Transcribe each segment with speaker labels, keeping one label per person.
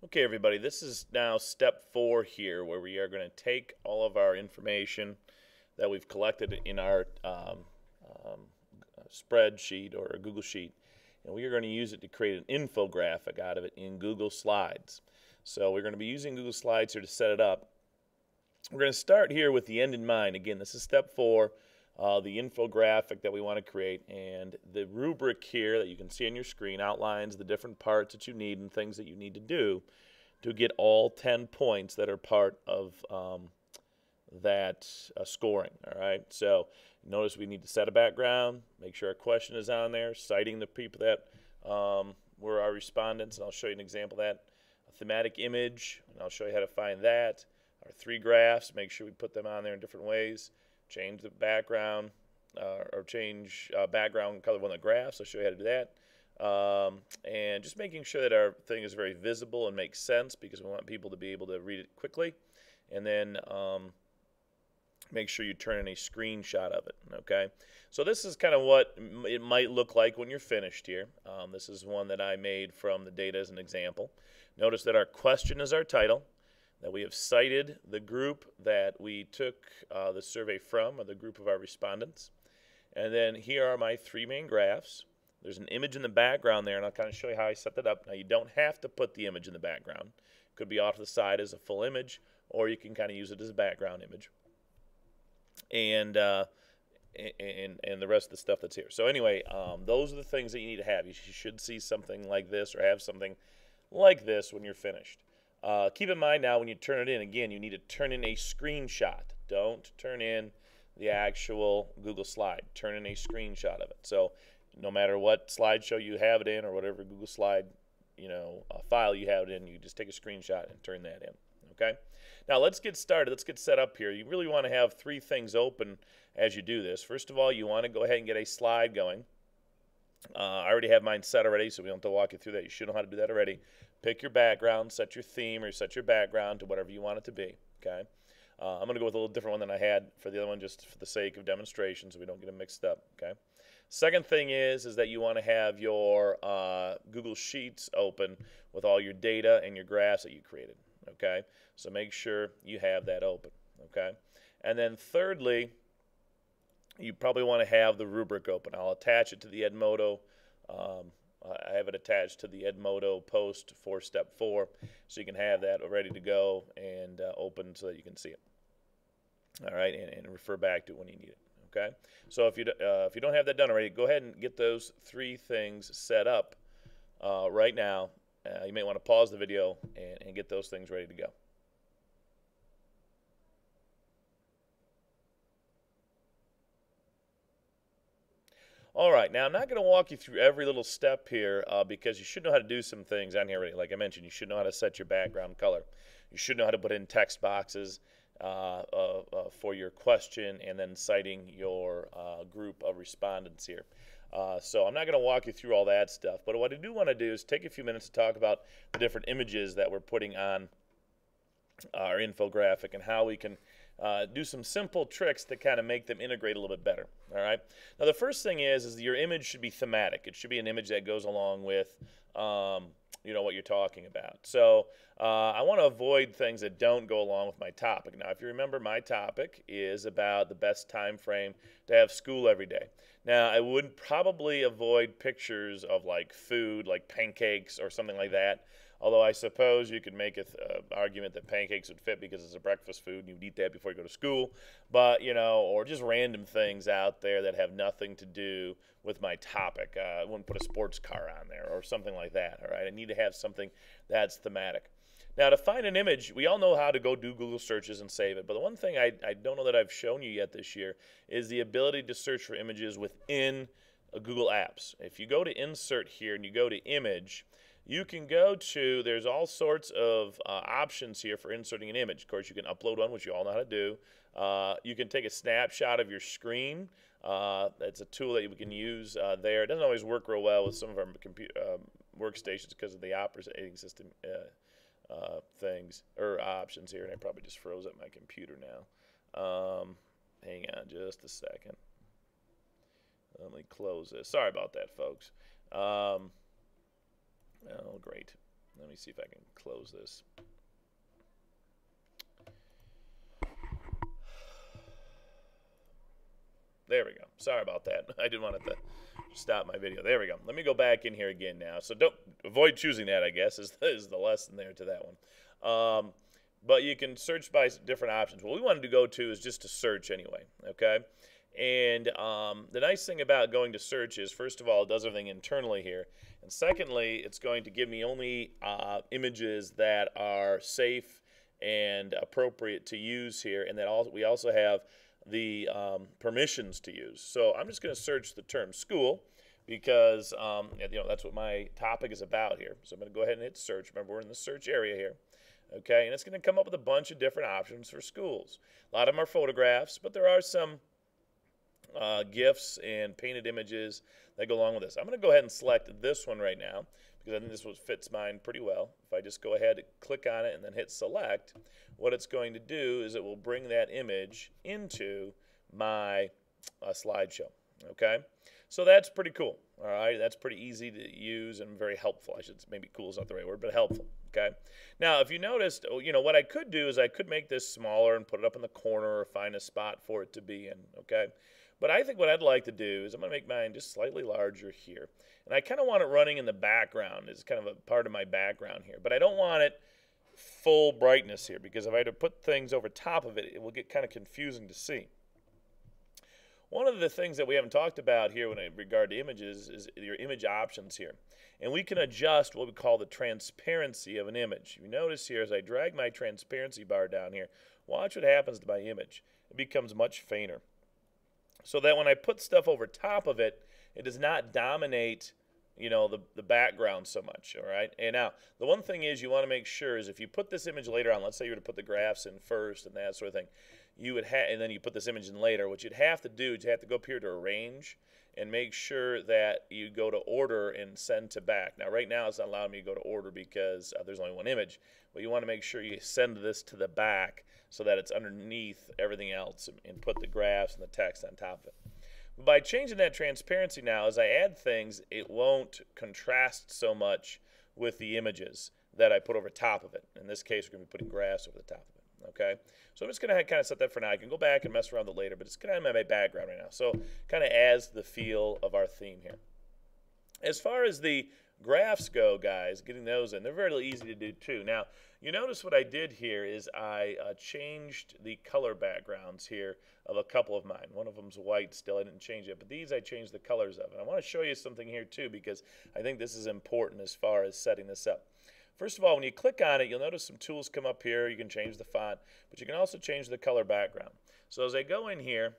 Speaker 1: Okay, everybody, this is now step 4 here, where we are going to take all of our information that we've collected in our um, spreadsheet or a Google Sheet, and we are going to use it to create an infographic out of it in Google Slides. So we're going to be using Google Slides here to set it up. We're going to start here with the end in mind. Again, this is step 4, the infographic that we want to create, and the rubric here that you can see on your screen outlines the different parts that you need and things that you need to do to get all 10 points that are part of that scoring. All right, so notice we need to set a background, make sure our question is on there, citing the people that were our respondents, and I'll show you an example of that. A thematic image, and I'll show you how to find that. Our 3 graphs, make sure we put them on there in different ways. Change the background, or change background color on the graphs. I'll show you how to do that. And just making sure that our thing is very visible and makes sense, because we want people to be able to read it quickly. And then make sure you turn in a screenshot of it. Okay, so this is kind of what it might look like when you're finished here. This is one that I made from the data as an example. Notice that our question is our title, that we have cited the group that we took the survey from, or the group of our respondents. And then here are my 3 main graphs. There's an image in the background there, and I'll kind of show you how I set that up. Now, you don't have to put the image in the background. It could be off to the side as a full image, or you can kind of use it as a background image. And the rest of the stuff that's here. So anyway, those are the things that you need to have. You should see something like this, or have something like this when you're finished. Keep in mind now, when you turn it in, again, you need to turn in a screenshot. Don't turn in the actual Google slide. Turn in a screenshot of it. So no matter what slideshow you have it in, or whatever Google slide file you have it in, you just take a screenshot and turn that in. Okay? Now let's get started. Let's get set up here. You really want to have 3 things open as you do this. First of all, you want to go ahead and get a slide going. I already have mine set already, so we don't have to walk you through that. You should know how to do that already. Pick your background, set your theme, or set your background to whatever you want it to be. Okay, I'm going to go with a little different one than I had for the other one, just for the sake of demonstration, so we don't get them mixed up. Okay. Second thing is that you want to have your Google Sheets open with all your data and your graphs that you created. Okay, so make sure you have that open. Okay, and then thirdly, you probably want to have the rubric open. I'll attach it to the Edmodo. I have it attached to the Edmodo post for step 4, so you can have that ready to go and open so that you can see it. All right, and refer back to it when you need it. Okay, so if you don't have that done already, go ahead and get those 3 things set up right now. You may want to pause the video and get those things ready to go. All right, now I'm not going to walk you through every little step here because you should know how to do some things on here already. Like I mentioned, you should know how to set your background color. You should know how to put in text boxes for your question, and then citing your group of respondents here. So I'm not going to walk you through all that stuff, but what I do want to do is take a few minutes to talk about the different images that we're putting on our infographic and how we can do some simple tricks to kind of make them integrate a little bit better. All right. Now the first thing is your image should be thematic. It should be an image that goes along with what you're talking about. So I want to avoid things that don't go along with my topic. Now, if you remember, my topic is about the best time frame to have school every day. Now, I would probably avoid pictures of like food, like pancakes or something like that. Although I suppose you could make an argument that pancakes would fit because it's a breakfast food and you'd eat that before you go to school. But, or just random things out there that have nothing to do with my topic. I wouldn't put a sports car on there or something like that, all right? I need to have something that's thematic. Now, to find an image, we all know how to go do Google searches and save it. But the one thing I don't know that I've shown you yet this year is the ability to search for images within Google Apps. If you go to Insert here and you go to Image, you can go to, there's all sorts of options here for inserting an image. Of course, you can upload one, which you all know how to do. You can take a snapshot of your screen. That's a tool that we can use there. It doesn't always work real well with some of our workstations because of the operating system things or options here. And I probably just froze up my computer now. Hang on just a second. Let me close this. Sorry about that, folks. Oh, great. Let me see if I can close this. There we go. Sorry about that. I didn't want it to stop my video. There we go. Let me go back in here again now. So don't avoid choosing that, I guess, is the lesson there to that one. But you can search by different options. What we wanted to go to is just to search anyway, okay? And the nice thing about going to search is, first of all, it does everything internally here. And secondly, it's going to give me only images that are safe and appropriate to use here. And that we also have the permissions to use. So I'm just going to search the term school because that's what my topic is about here. So I'm going to go ahead and hit search. Remember, we're in the search area here. Okay, and it's going to come up with a bunch of different options for schools. A lot of them are photographs, but there are some GIFs and painted images that go along with this. I'm going to go ahead and select this one right now because I think this one fits mine pretty well. If I just go ahead and click on it and then hit select, what it's going to do is it will bring that image into my slideshow. Okay, so that's pretty cool. All right, that's pretty easy to use and very helpful. I should maybe cool is not the right word, but helpful. Okay. Now, if you noticed, what I could do is I could make this smaller and put it up in the corner or find a spot for it to be in. Okay. But I think what I'd like to do is I'm going to make mine just slightly larger here. And I kind of want it running in the background as kind of a part of my background here. But I don't want it full brightness here because if I had to put things over top of it, it will get kind of confusing to see. One of the things that we haven't talked about here in regard to images is your image options here. And we can adjust what we call the transparency of an image. You notice here as I drag my transparency bar down here, watch what happens to my image. It becomes much fainter. So that when I put stuff over top of it, it does not dominate the background so much, all right? And now, the one thing is you want to make sure is if you put this image later on, let's say you were to put the graphs in first and that sort of thing, you would and then you put this image in later, what you'd have to do is you have to go up here to arrange and make sure that you go to order and send to back. Now, right now, it's not allowing me to go to order because there's only one image, but you want to make sure you send this to the back so that it's underneath everything else and put the graphs and the text on top of it. By changing that transparency now, as I add things, it won't contrast so much with the images that I put over top of it. In this case, we're going to be putting graphs over the top of it. Okay, so I'm just going to kind of set that for now. I can go back and mess around with it later, but it's kind of my background right now. So kind of adds the feel of our theme here. As far as the graphs go, guys, getting those in, they're very easy to do too. Now, you notice what I did here is I changed the color backgrounds here of a couple of mine. One of them's white still. I didn't change it, but these I changed the colors of. And I want to show you something here too because I think this is important as far as setting this up. First of all, when you click on it, you'll notice some tools come up here. You can change the font, but you can also change the color background. So as I go in here,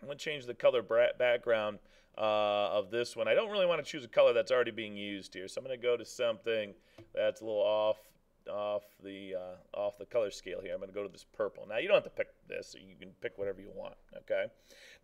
Speaker 1: I'm going to change the color background of this one. I don't really want to choose a color that's already being used here, so I'm going to go to something that's a little off the color scale here. I'm going to go to this purple. Now, you don't have to pick this. You can pick whatever you want, okay?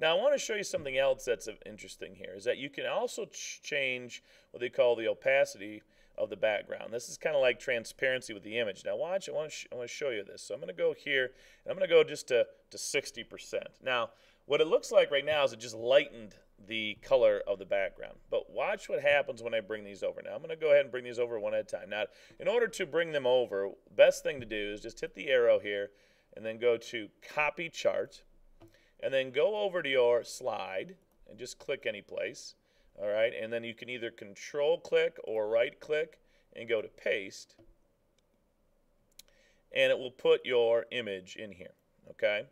Speaker 1: Now, I want to show you something else that's interesting here, is that you can also change what they call the opacity of the background. This is kind of like transparency with the image. Now watch, I want to show you this. So I'm going to go here, and I'm going to go just to 60%. Now, what it looks like right now is it just lightened the color of the background. But watch what happens when I bring these over. Now I'm going to go ahead and bring these over one at a time. Now, in order to bring them over, best thing to do is just hit the arrow here, and then go to Copy Chart, and then go over to your slide, and just click any place. All right, and then you can either control click or right click and go to paste, and it will put your image in here. Okay,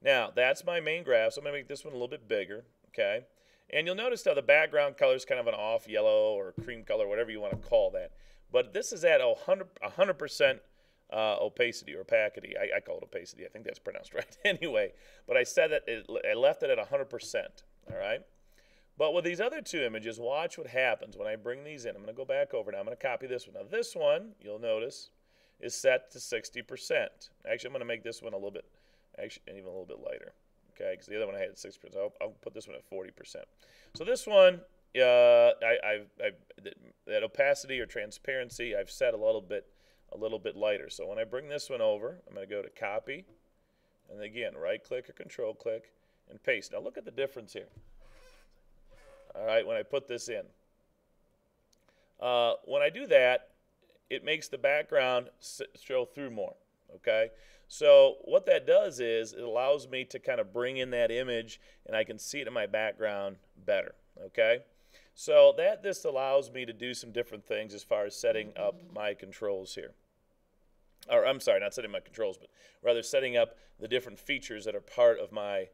Speaker 1: now that's my main graph, so I'm going to make this one a little bit bigger. Okay, and you'll notice how the background color is kind of an off yellow or cream color, whatever you want to call that. But this is at 100% opacity or opacity. I call it opacity. I think that's pronounced right anyway. But I said that I left it at 100%. All right. But with these other two images, watch what happens when I bring these in. I'm going to go back over now. I'm going to copy this one. Now this one, you'll notice, is set to 60%. Actually, I'm going to make this one a little bit, even a little bit lighter. Okay, because the other one I had at 60%. I'll put this one at 40%. So this one, that opacity or transparency, I've set a little bit lighter. So when I bring this one over, I'm going to go to Copy, and again, right-click or control-click, and paste. Now look at the difference here. All right, when I put this in. When I do that, it makes the background show through more, okay? So what that does is it allows me to kind of bring in that image, and I can see it in my background better, okay? So this allows me to do some different things as far as setting up my controls here. Or I'm sorry, not setting my controls, but rather setting up the different features that are part of my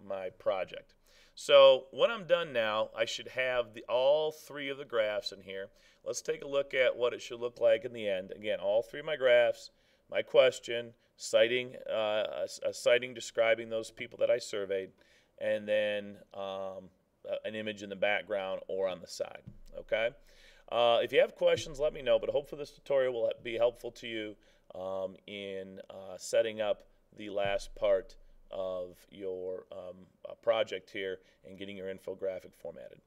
Speaker 1: my project. So when I'm done now, I should have all three of the graphs in here. Let's take a look at what it should look like in the end. Again, all three of my graphs, my question, citing, a citing describing those people that I surveyed, and then an image in the background or on the side. Okay. If you have questions, let me know, but hopefully this tutorial will be helpful to you in setting up the last part of your project here and getting your infographic formatted.